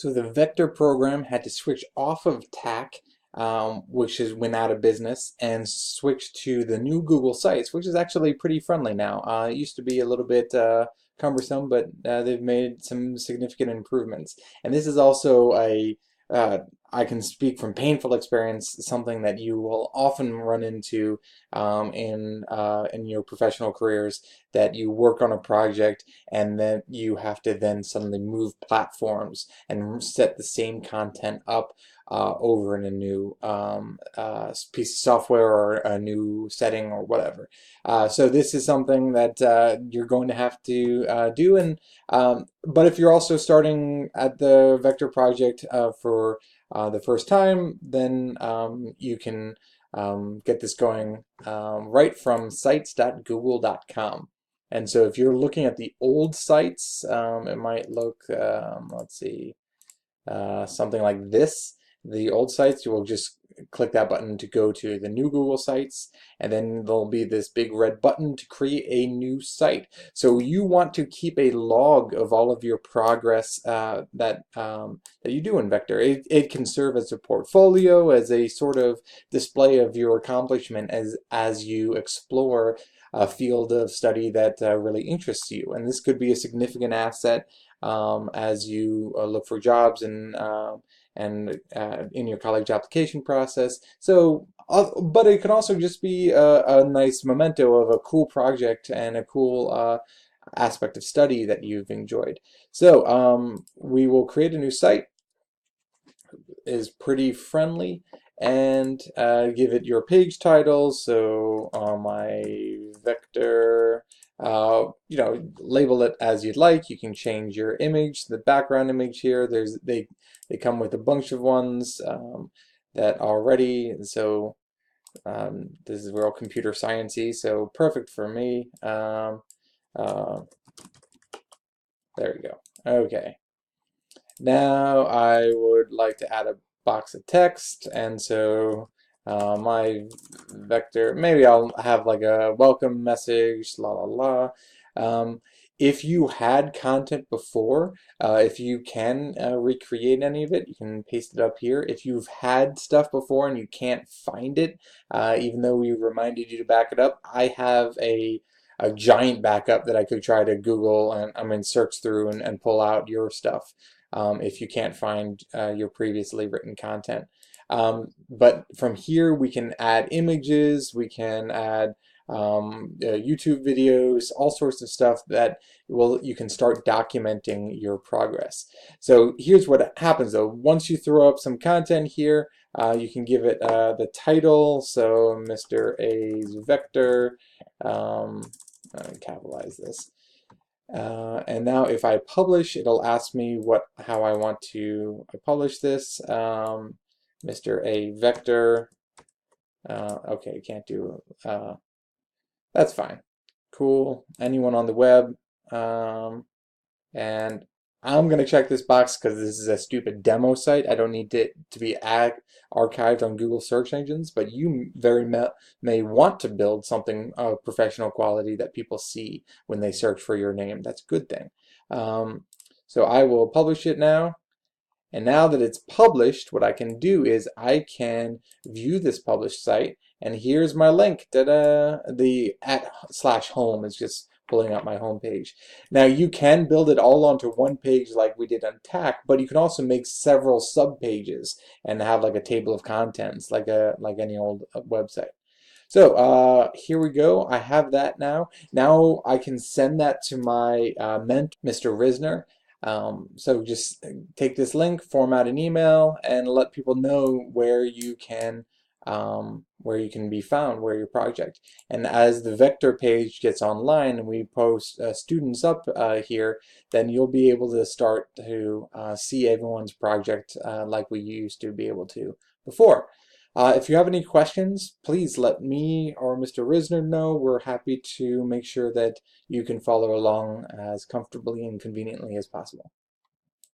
So the vector program had to switch off of TAC, which is went out of business, and switch to the new Google Sites, which is actually pretty friendly now. It used to be a little bit cumbersome, but they've made some significant improvements. And this is also uh, I can speak from painful experience, something that you will often run into in your professional careers, that you work on a project and then you have to then suddenly move platforms and set the same content up over in a new piece of software or a new setting or whatever. So this is something that you're going to have to do. And but if you're also starting at the vector project for the first time, then you can get this going right from sites.google.com. And so if you're looking at the old sites, it might look, let's see, something like this. The old sites, you will just click that button to go to the new Google Sites, and then there'll be this big red button to create a new site. So you want to keep a log of all of your progress that you do in Vector. It can serve as a portfolio, as a sort of display of your accomplishment as you explore a field of study that really interests you. And this could be a significant asset as you look for jobs and in your college application process. So, but it can also just be a nice memento of a cool project and a cool aspect of study that you've enjoyed. So we will create a new site. Is pretty friendly, and give it your page title. So my vector, label it as you'd like. You can change your image, the background image here. They come with a bunch of ones that are ready. And so this is real computer sciencey, so perfect for me. Uh, there we go. Okay. Now I would like to add a box of text, and so my vector, maybe I'll have like a welcome message, la la la. If you had content before, if you can recreate any of it, you can paste it up here. If you've had stuff before and you can't find it, even though we reminded you to back it up, I have a giant backup that I could try to Google and search through and pull out your stuff if you can't find your previously written content. But from here we can add images, we can add YouTube videos, all sorts of stuff that you can start documenting your progress. So here's what happens though. Once you throw up some content here, you can give it the title, so Mr. A's Vector, capitalize this. And now if I publish, it'll ask me how I want to publish this. Mr. A Vector. Okay, can't do, that's fine. Cool. Anyone on the web. And I'm going to check this box because this is a stupid demo site. I don't need it to be archived on Google search engines, but you may want to build something of professional quality that people see when they search for your name. That's a good thing. So I will publish it now. And now that it's published, what I can do is I can view this published site, and here's my link. Ta-da! The @/home is just pulling up my home page. Now you can build it all onto one page like we did on TAC, but you can also make several sub pages and have like a table of contents, like any old website. So here we go. I have that now. Now I can send that to my mentor, Mr. Risner. So just take this link, format an email, and let people know where you can be found, where your project. And as the vector page gets online and we post students up here, then you'll be able to start to see everyone's project like we used to be able to before. If you have any questions, please let me or Mr. Risner know. We're happy to make sure that you can follow along as comfortably and conveniently as possible.